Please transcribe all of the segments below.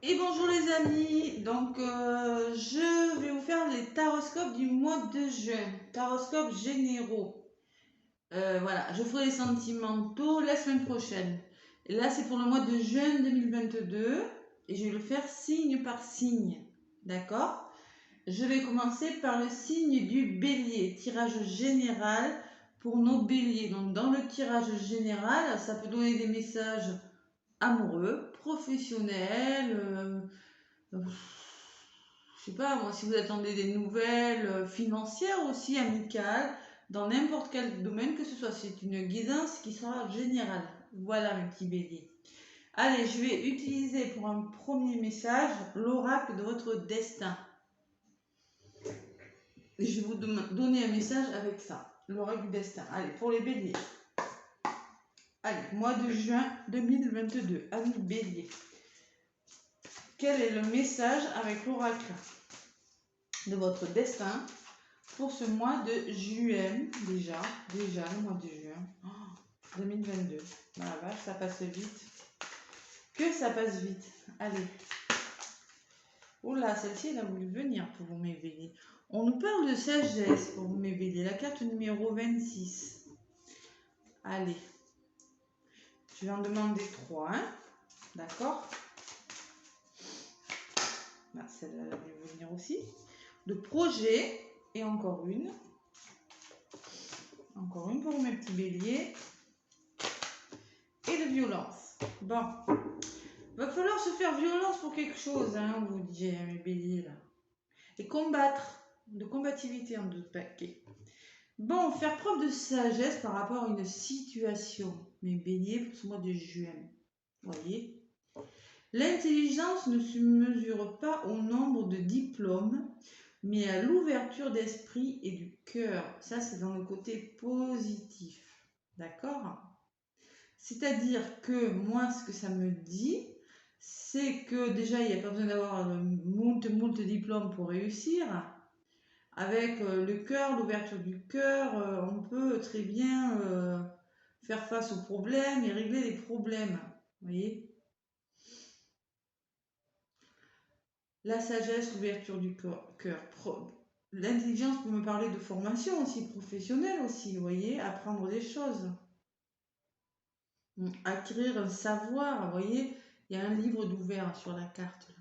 Et bonjour les amis, donc je vais vous faire les taroscopes du mois de juin, taroscopes généraux. Voilà, je ferai les sentimentaux la semaine prochaine. Et là c'est pour le mois de juin 2022 et je vais le faire signe par signe, d'accord? Je vais commencer par le signe du bélier, tirage général pour nos béliers. Donc dans le tirage général, ça peut donner des messages amoureux, professionnels, je sais pas moi, si vous attendez des nouvelles financières aussi, amicales, dans n'importe quel domaine que ce soit, c'est une guidance qui sera générale. Voilà mes petits béliers. Allez, je vais utiliser pour un premier message l'oracle de votre destin. Et je vais vous donner un message avec ça, l'oracle du destin. Allez, pour les béliers. Allez, mois de juin 2022, amis béliers. Quel est le message avec l'oracle de votre destin pour ce mois de juin, déjà le mois de juin 2022. Voilà, vache, ça passe vite. Que ça passe vite. Allez. Oula, celle-ci, elle a voulu venir pour vous m'éveiller. On nous parle de sagesse pour vous m'éveiller. La carte numéro 26. Allez. Je vais en demander 3. Hein, d'accord. Celle-là, elle a voulu venir aussi. De projet. Et encore une. Encore une pour mes petits béliers. Et de violence. Bon. Va falloir se faire violence pour quelque chose, hein, vous dites, mes béliers, là. Et combattre. De combativité en deux paquets. Bon, faire preuve de sagesse par rapport à une situation. Mes béliers pour ce mois de juin. Voyez. L'intelligence ne se mesure pas au nombre de diplômes, mais à l'ouverture d'esprit et du cœur. Ça, c'est dans le côté positif. D'accord ? C'est-à-dire que moi, ce que ça me dit, c'est que déjà, il n'y a pas besoin d'avoir moult diplômes pour réussir. Avec le cœur, l'ouverture du cœur, on peut très bien faire face aux problèmes et régler les problèmes. Vous voyez ? La sagesse, l'ouverture du cœur. L'intelligence peut me parler de formation aussi, professionnelle aussi, vous voyez, apprendre des choses. Acquérir un savoir, vous voyez, il y a un livre d'ouvert sur la carte. Là.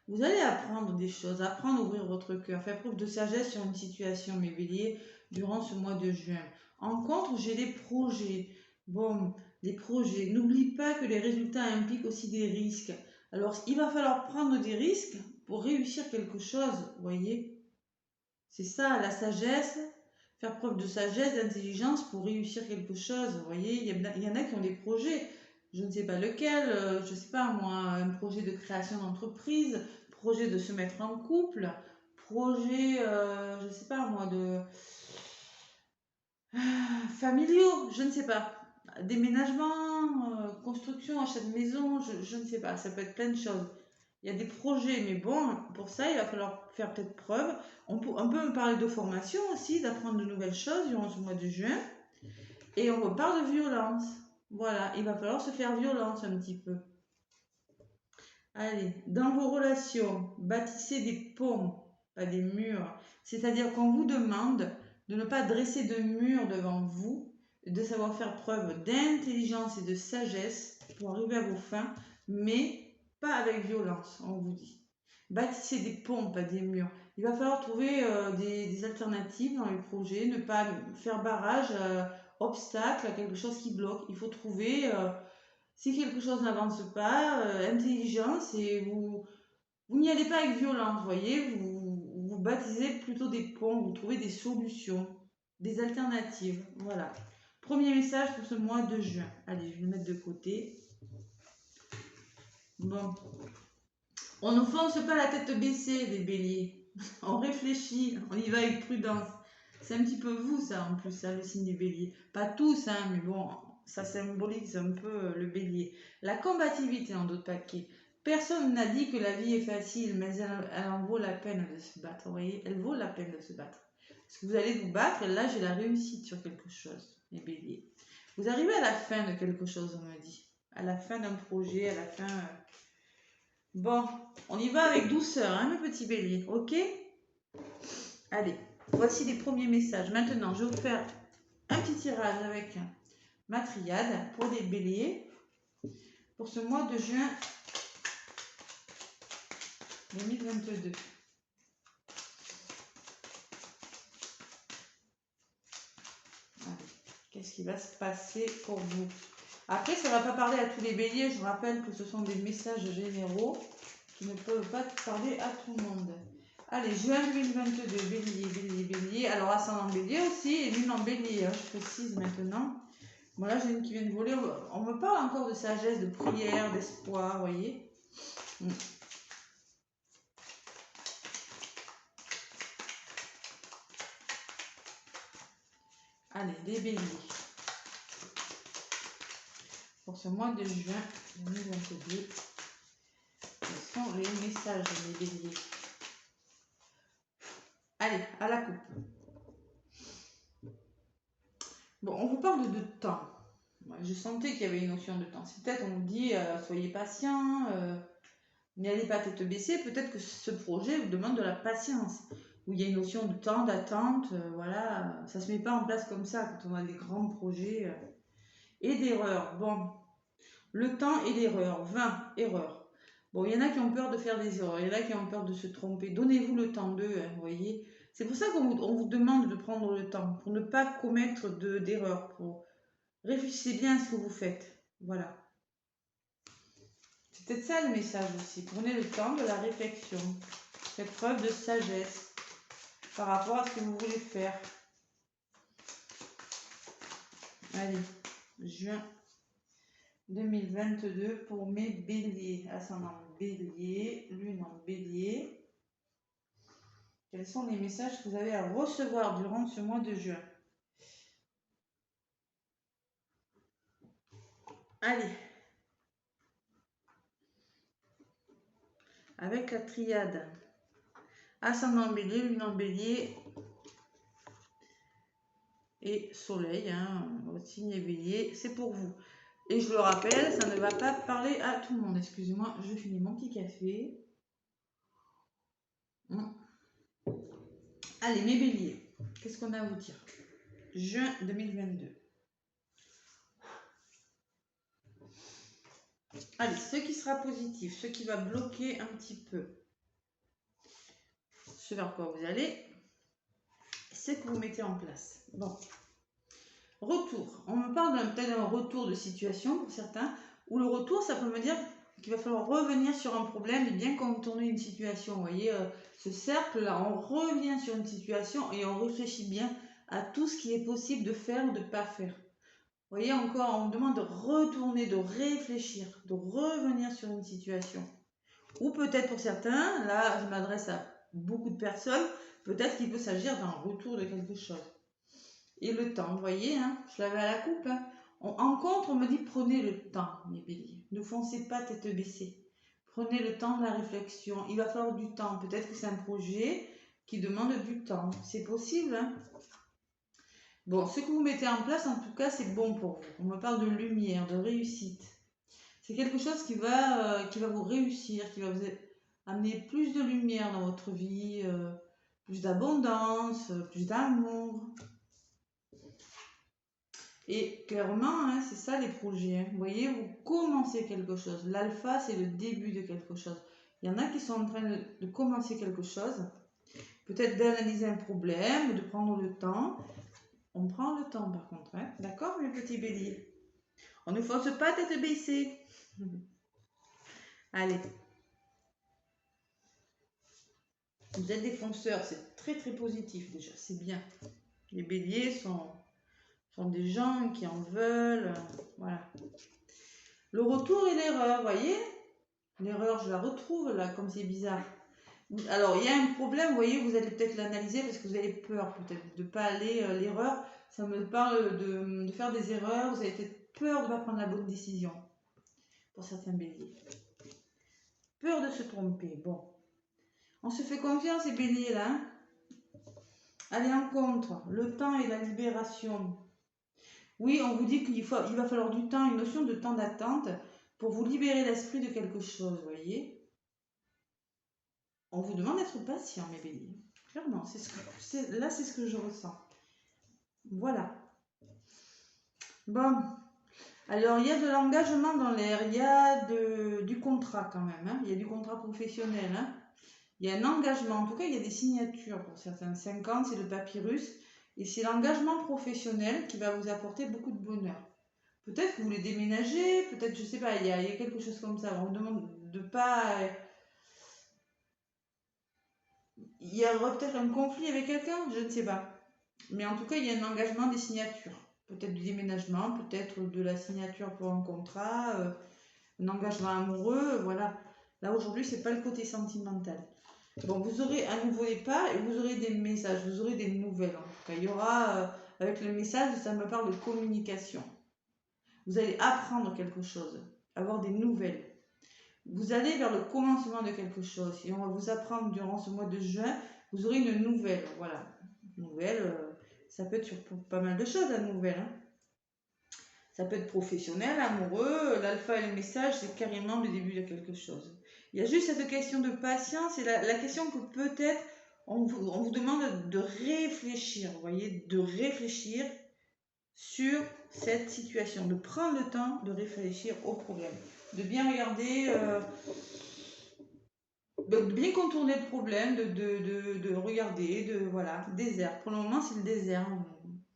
Vous allez apprendre des choses, apprendre à ouvrir votre cœur, faire preuve de sagesse sur une situation, mes béliers, durant ce mois de juin. En contre, j'ai des projets. Bon, des projets. N'oublie pas que les résultats impliquent aussi des risques. Alors, il va falloir prendre des risques pour réussir quelque chose, vous voyez. C'est ça, la sagesse. Faire preuve de sagesse, d'intelligence pour réussir quelque chose. Vous voyez, il y en a qui ont des projets, je ne sais pas lequel, je ne sais pas moi, un projet de création d'entreprise, projet de se mettre en couple, projet, je ne sais pas moi, de familiaux, je ne sais pas. Déménagement, construction, achat de maison, je ne sais pas, ça peut être plein de choses. Il y a des projets, mais bon, pour ça, il va falloir faire peut-être preuve. On peut me parler de formation aussi, d'apprendre de nouvelles choses durant ce mois de juin. Et on me parle de violence. Voilà, il va falloir se faire violence un petit peu. Allez, dans vos relations, bâtissez des ponts, pas des murs. C'est-à-dire qu'on vous demande de ne pas dresser de murs devant vous, de savoir faire preuve d'intelligence et de sagesse pour arriver à vos fins, mais pas avec violence, on vous dit. Bâtissez des ponts, pas des murs. Il va falloir trouver des alternatives dans les projets, ne pas faire barrage, obstacle à quelque chose qui bloque. Il faut trouver, si quelque chose n'avance pas, intelligence et vous n'y allez pas avec violence, vous voyez, vous baptisez plutôt des ponts, vous trouvez des solutions, des alternatives. Voilà. Premier message pour ce mois de juin. Allez, je vais le mettre de côté. Bon. On ne fonce pas la tête baissée, les béliers. On réfléchit, on y va avec prudence. C'est un petit peu vous, ça, en plus, ça, le signe du bélier. Pas tous, hein, mais bon, ça symbolise un peu le bélier. La combativité en d'autres paquets. Personne n'a dit que la vie est facile, mais elle en vaut la peine de se battre. Vous voyez, elle vaut la peine de se battre. Parce que vous allez vous battre, là, j'ai la réussite sur quelque chose, les béliers. Vous arrivez à la fin de quelque chose, on me dit. À la fin d'un projet, à la fin Bon, on y va avec douceur, hein, mes petits béliers, ok? Allez, voici les premiers messages. Maintenant, je vais vous faire un petit tirage avec ma triade pour les béliers pour ce mois de juin 2022. Qu'est-ce qui va se passer pour vous? Après, ça ne va pas parler à tous les béliers. Je vous rappelle que ce sont des messages généraux qui ne peuvent pas parler à tout le monde. Allez, juin 2022, bélier, bélier, bélier. Alors, ascendant bélier aussi et lune en bélier, hein, je précise maintenant. Bon, là, j'ai une qui vient de voler. On me parle encore de sagesse, de prière, d'espoir, vous voyez. Allez, les béliers. Pour ce mois de juin 2022, quels sont les messages des béliers? Allez, à la coupe. Bon, on vous parle de temps. Je sentais qu'il y avait une notion de temps. C'est peut-être, on vous dit, soyez patient, n'allez pas tête baissée. Peut-être que ce projet vous demande de la patience. Où il y a une notion de temps, d'attente, voilà. Ça ne se met pas en place comme ça quand on a des grands projets. Et d'erreurs. Bon, le temps et l'erreur. 20 erreurs. Bon, il y en a qui ont peur de faire des erreurs. Il y en a qui ont peur de se tromper. Donnez-vous le temps d'eux, hein, vous voyez. C'est pour ça qu'on vous demande de prendre le temps. Pour ne pas commettre d'erreurs. Réfléchissez bien à ce que vous faites. Voilà. C'est peut-être ça le message aussi. Prenez le temps de la réflexion. Faites preuve de sagesse par rapport à ce que vous voulez faire. Allez, juin 2022 pour mes béliers. Ascendant bélier, lune en bélier. Quels sont les messages que vous avez à recevoir durant ce mois de juin? Allez. Avec la triade. Ascendant bélier, lune en bélier et soleil, hein, votre signe bélier, c'est pour vous. Et je le rappelle, ça ne va pas parler à tout le monde. Excusez-moi, je finis mon petit café. Allez, mes béliers, qu'est-ce qu'on a à vous dire? Juin 2022. Allez, ce qui sera positif, ce qui va bloquer un petit peu, ce vers quoi vous allez, ce que vous mettez en place. Bon. Retour. On me parle peut-être d'un retour de situation pour certains, ou le retour, ça peut me dire qu'il va falloir revenir sur un problème et bien contourner une situation. Vous voyez, ce cercle-là, on revient sur une situation et on réfléchit bien à tout ce qui est possible de faire ou de ne pas faire. Vous voyez, encore, on me demande de retourner, de réfléchir, de revenir sur une situation. Ou peut-être pour certains, là, je m'adresse à beaucoup de personnes, peut-être qu'il peut s'agir d'un retour de quelque chose. Et le temps, vous voyez, hein, je l'avais à la coupe. Hein. En contre, on me dit prenez le temps, mes béliers. Ne foncez pas tête baissée. Prenez le temps de la réflexion. Il va falloir du temps. Peut-être que c'est un projet qui demande du temps. C'est possible. Hein. Bon, ce que vous mettez en place, en tout cas, c'est bon pour vous. On me parle de lumière, de réussite. C'est quelque chose qui va vous réussir, qui va vous amener plus de lumière dans votre vie, plus d'abondance, plus d'amour. Et clairement, hein, c'est ça les projets. Hein. Vous voyez, vous commencez quelque chose. L'alpha, c'est le début de quelque chose. Il y en a qui sont en train de commencer quelque chose. Peut-être d'analyser un problème, de prendre le temps. On prend le temps par contre. Hein. D'accord, mes petits béliers? On ne force pas tête baissée. Allez. Vous êtes des fonceurs. C'est très très positif déjà. C'est bien. Les béliers sont des gens qui en veulent. Voilà. Le retour et l'erreur, vous voyez? L'erreur, je la retrouve là, comme c'est bizarre. Alors, il y a un problème, vous voyez, vous allez peut-être l'analyser parce que vous avez peur peut-être de ne pas aller l'erreur. Ça me parle de faire des erreurs, vous avez peut-être peur de ne pas prendre la bonne décision pour certains béliers. Peur de se tromper, bon. On se fait confiance, ces béliers là. Hein. Allez en contre, le temps et la libération. Oui, on vous dit qu'il va falloir du temps, une notion de temps d'attente pour vous libérer l'esprit de quelque chose, vous voyez. On vous demande d'être patient, mes béliers. Clairement, là, c'est ce que je ressens. Voilà. Bon. Alors, il y a de l'engagement dans l'air. Il y a du contrat quand même. Hein. Il y a du contrat professionnel. Hein. Il y a un engagement. En tout cas, il y a des signatures pour certains. 50, c'est le papyrus. Et c'est l'engagement professionnel qui va vous apporter beaucoup de bonheur. Peut-être que vous voulez déménager. Peut-être, je ne sais pas, il y a quelque chose comme ça. On vous demande de pas... Il y aura peut-être un conflit avec quelqu'un, je ne sais pas. Mais en tout cas, il y a un engagement des signatures. Peut-être du déménagement, peut-être de la signature pour un contrat, un engagement amoureux, voilà. Là, aujourd'hui, c'est pas le côté sentimental. Bon, vous aurez un nouveau départ et vous aurez des messages, vous aurez des nouvelles. En tout cas, il y aura, avec le message, ça me parle de communication. Vous allez apprendre quelque chose, avoir des nouvelles. Vous allez vers le commencement de quelque chose. Et on va vous apprendre durant ce mois de juin, vous aurez une nouvelle. Voilà. Une nouvelle, ça peut être sur pas mal de choses, la nouvelle. Hein. Ça peut être professionnel, amoureux. L'alpha et le message, c'est carrément le début de quelque chose. Il y a juste cette question de patience et la question que peut-être on vous demande de réfléchir. Vous voyez, de réfléchir sur cette situation, de prendre le temps de réfléchir au problème, de bien regarder, de bien contourner le problème, de regarder, voilà, désert. Pour le moment, c'est le désert.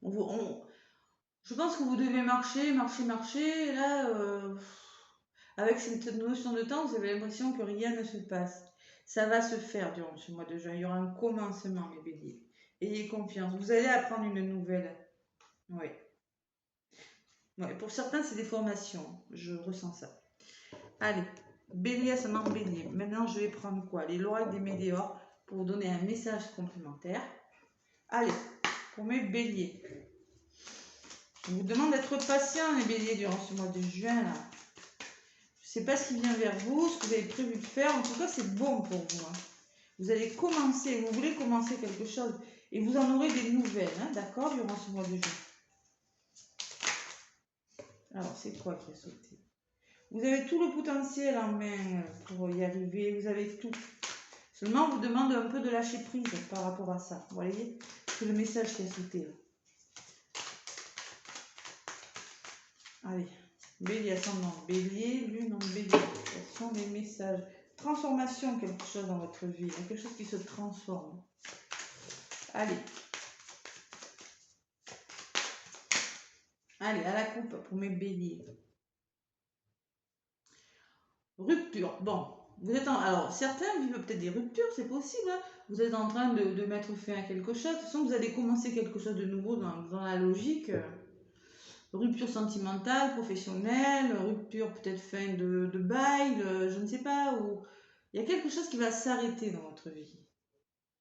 Je pense que vous devez marcher, et là, avec cette notion de temps, vous avez l'impression que rien ne se passe. Ça va se faire durant ce mois de juin. Il y aura un commencement, mes béliers. Ayez confiance. Vous allez apprendre une nouvelle. Oui. Ouais, pour certains, c'est des formations. Je ressens ça. Allez, bélier, ascendant bélier. Maintenant, je vais prendre quoi? Les l'oracle des météores pour vous donner un message complémentaire. Allez, pour mes béliers. Je vous demande d'être patient, les béliers, durant ce mois de juin. Là. Je ne sais pas ce qui vient vers vous, ce que vous avez prévu de faire. En tout cas, c'est bon pour vous. Hein. Vous allez commencer, vous voulez commencer quelque chose et vous en aurez des nouvelles, hein, d'accord, durant ce mois de juin. Alors, c'est quoi qui a sauté? Vous avez tout le potentiel en main pour y arriver, vous avez tout. Seulement, on vous demande un peu de lâcher prise par rapport à ça. Vous voyez, c'est le message qui a sauté. Là. Allez, bélier, ascendant, bélier, lune en bélier. Quels sont les messages? Transformation, quelque chose dans votre vie, quelque chose qui se transforme. Allez. Allez, à la coupe pour mes béliers. Rupture. Bon, vous êtes alors certains vivent peut-être des ruptures, c'est possible. Hein. Vous êtes en train de mettre fin à quelque chose. De toute façon, vous allez commencer quelque chose de nouveau dans la logique. Rupture sentimentale, professionnelle, rupture peut-être fin de bail, je ne sais pas. Ou il y a quelque chose qui va s'arrêter dans votre vie,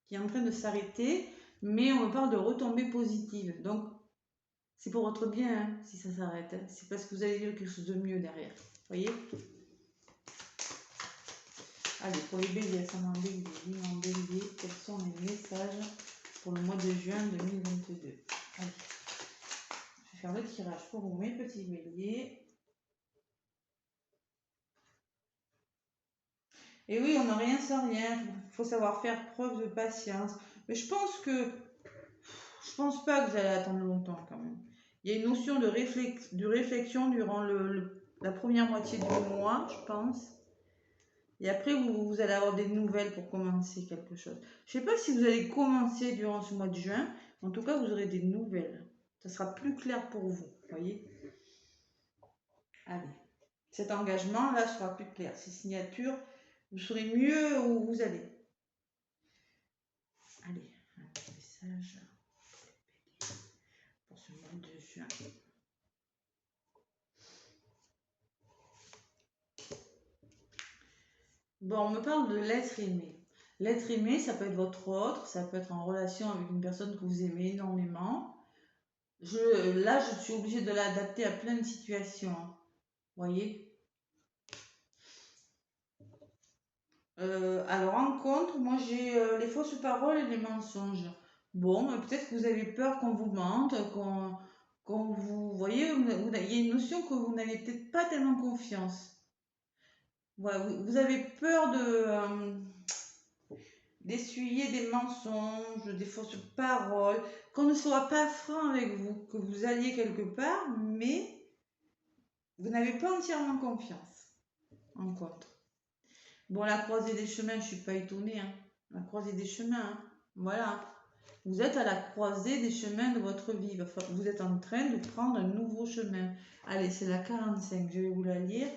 qui est en train de s'arrêter, mais on me parle de retombées positives. Donc, c'est pour votre bien hein, si ça s'arrête. Hein. C'est parce que vous allez vivre quelque chose de mieux derrière. Vous voyez? Allez, pour les béliers, ascendant bélier, lune en bélier, quels sont les messages pour le mois de juin 2022? Allez, je vais faire le tirage pour vous, mes petits béliers. Et oui, on n'a rien sans rien. Il faut savoir faire preuve de patience. Mais je pense pas que vous allez attendre longtemps quand même. Il y a une notion de réflexion durant la première moitié du mois, je pense. Et après, vous allez avoir des nouvelles pour commencer quelque chose. Je ne sais pas si vous allez commencer durant ce mois de juin. En tout cas, vous aurez des nouvelles. Ça sera plus clair pour vous. Voyez? Allez. Cet engagement-là sera plus clair. Ces signatures, vous saurez mieux où vous allez. Allez, un message pour ce mois de juin. Bon, on me parle de l'être aimé. L'être aimé, ça peut être votre autre, ça peut être en relation avec une personne que vous aimez énormément. Là, je suis obligée de l'adapter à plein de situations. Voyez? Alors, rencontre, moi j'ai les fausses paroles et les mensonges. Bon, peut-être que vous avez peur qu'on vous mente, qu'on vous... voyez, il y a une notion que vous n'avez peut-être pas tellement confiance. Ouais, vous avez peur de... d'essuyer des mensonges, des fausses paroles, qu'on ne soit pas franc avec vous, que vous alliez quelque part, mais vous n'avez pas entièrement confiance en compte. Bon, la croisée des chemins, je ne suis pas étonnée, hein. La croisée des chemins, hein. Voilà. Vous êtes à la croisée des chemins de votre vie. Vous êtes en train de prendre un nouveau chemin. Allez, c'est la 45, je vais vous la lire.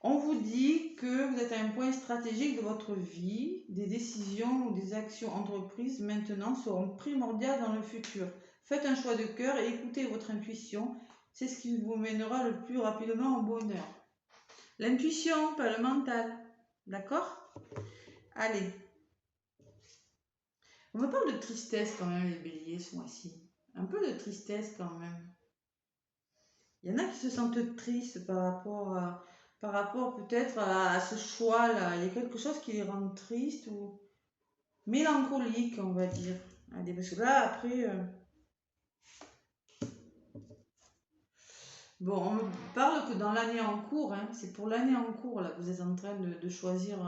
On vous dit que vous êtes à un point stratégique de votre vie. Des décisions ou des actions entreprises maintenant seront primordiales dans le futur. Faites un choix de cœur et écoutez votre intuition. C'est ce qui vous mènera le plus rapidement au bonheur. L'intuition, pas le mental. D'accord? Allez. On me parle de tristesse quand même, les béliers, ce mois-ci. Un peu de tristesse quand même. Il y en a qui se sentent tristes par rapport peut-être à ce choix-là. Il y a quelque chose qui les rend tristes ou mélancoliques, on va dire. Allez, parce que là, après... Bon, on me parle que dans l'année en cours, hein, c'est pour l'année en cours là, que vous êtes en train de choisir...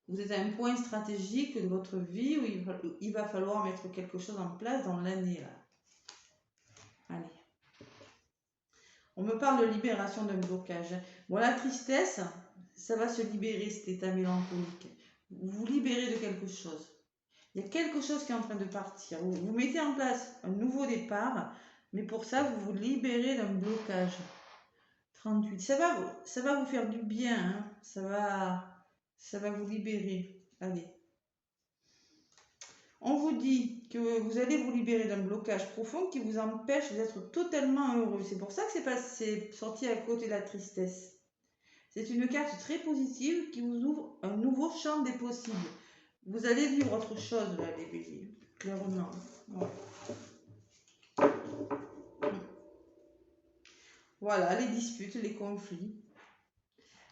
vous êtes à un point stratégique de votre vie où il va falloir mettre quelque chose en place dans l'année là. Allez. On me parle de libération d'un blocage. Bon, la tristesse, ça va se libérer, cet état mélancolique. Vous vous libérez de quelque chose. Il y a quelque chose qui est en train de partir. Vous mettez en place un nouveau départ, mais pour ça, vous vous libérez d'un blocage. 38. Ça va vous faire du bien. Hein. Ça va vous libérer. Allez. On vous dit que vous allez vous libérer d'un blocage profond qui vous empêche d'être totalement heureux. C'est pour ça que c'est sorti à côté de la tristesse. C'est une carte très positive qui vous ouvre un nouveau champ des possibles. Vous allez vivre autre chose, là, les béliers. Clairement. Ouais. Voilà, les disputes, les conflits.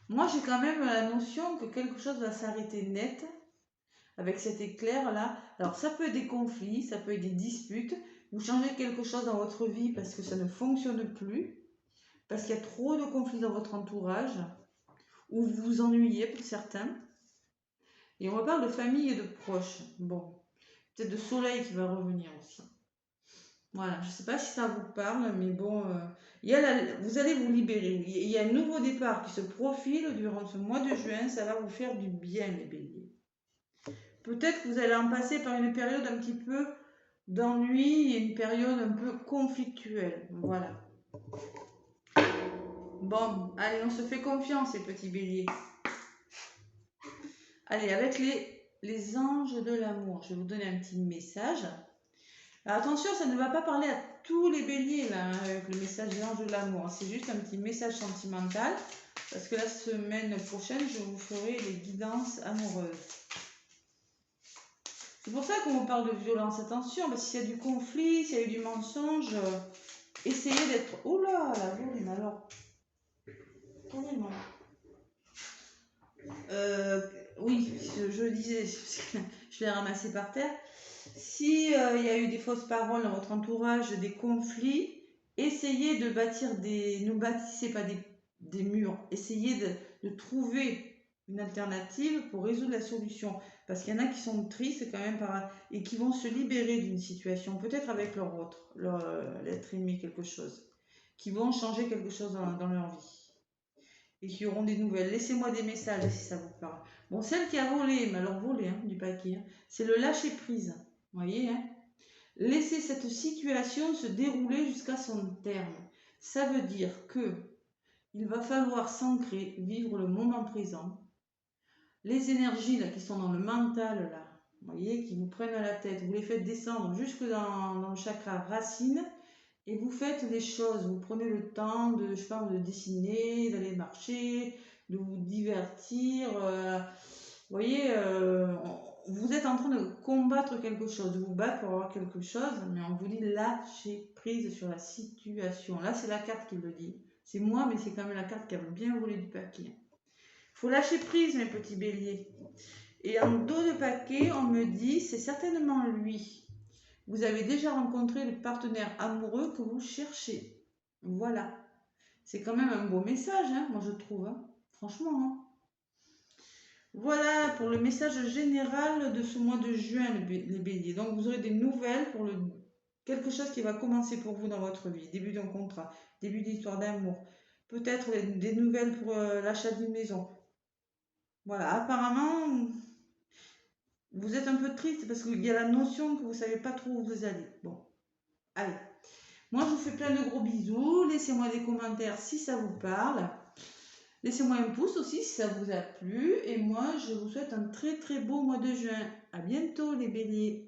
Moi, j'ai quand même la notion que quelque chose va s'arrêter net avec cet éclair là. Alors ça peut être des conflits, ça peut être des disputes, vous changez quelque chose dans votre vie parce que ça ne fonctionne plus, parce qu'il y a trop de conflits dans votre entourage, ou vous vous ennuyez pour certains. Et on reparle de famille et de proches. Bon, peut-être de soleil qui va revenir aussi. Voilà, je ne sais pas si ça vous parle, mais bon, vous allez vous libérer. Il y a un nouveau départ qui se profile durant ce mois de juin, ça va vous faire du bien les béliers. Peut-être que vous allez en passer par une période un petit peu d'ennui et une période un peu conflictuelle. Voilà. Bon, allez, on se fait confiance, les petits béliers. Allez, avec les anges de l'amour, je vais vous donner un petit message. Alors, attention, ça ne va pas parler à tous les béliers, là, avec le message des anges de l'amour. C'est juste un petit message sentimental, parce que la semaine prochaine, je vous ferai les guidances amoureuses. C'est pour ça qu'on vous parle de violence. Attention, parce qu'il y a du conflit, s'il y a eu du mensonge, essayez d'être... Oh là, la violence, alors. Carrément. Oui, je disais, je l'ai ramassé par terre. Si y a eu des fausses paroles dans votre entourage, des conflits, essayez de bâtir ne bâtissez pas des murs. Essayez de trouver une alternative pour résoudre la solution. Parce qu'il y en a qui sont tristes quand même et qui vont se libérer d'une situation, peut-être avec l'être aimé, quelque chose, qui vont changer quelque chose dans leur vie. Et qui auront des nouvelles. Laissez-moi des messages si ça vous parle. Bon, celle qui a volé, mais alors volé du paquet, hein, c'est le lâcher prise. Vous voyez, hein? Laissez cette situation se dérouler jusqu'à son terme. Ça veut dire que il va falloir s'ancrer, vivre le moment présent. Les énergies là, qui sont dans le mental, là, vous voyez, qui vous prennent à la tête, vous les faites descendre jusque dans le chakra racine. Et vous faites des choses, vous prenez le temps de, je sais pas, de dessiner, d'aller marcher, de vous divertir. Vous voyez, vous êtes en train de combattre quelque chose, de vous battre pour avoir quelque chose, mais on vous dit lâcher prise sur la situation. Là, c'est la carte qui le dit. C'est moi, mais c'est quand même la carte qui a bien volé du paquet. Il faut lâcher prise, mes petits béliers. Et en dos de paquet, on me dit, c'est certainement lui. Vous avez déjà rencontré le partenaire amoureux que vous cherchez. Voilà. C'est quand même un beau message, hein, moi je trouve. Hein. Franchement. Hein. Voilà pour le message général de ce mois de juin, les béliers. Donc, vous aurez des nouvelles pour quelque chose qui va commencer pour vous dans votre vie. Début d'un contrat, début d'histoire d'amour. Peut-être des nouvelles pour l'achat d'une maison. Voilà, apparemment, vous êtes un peu triste parce qu'il y a la notion que vous ne savez pas trop où vous allez. Bon, allez. Moi, je vous fais plein de gros bisous. Laissez-moi des commentaires si ça vous parle. Laissez-moi un pouce aussi si ça vous a plu. Et moi, je vous souhaite un très très beau mois de juin. À bientôt les béliers.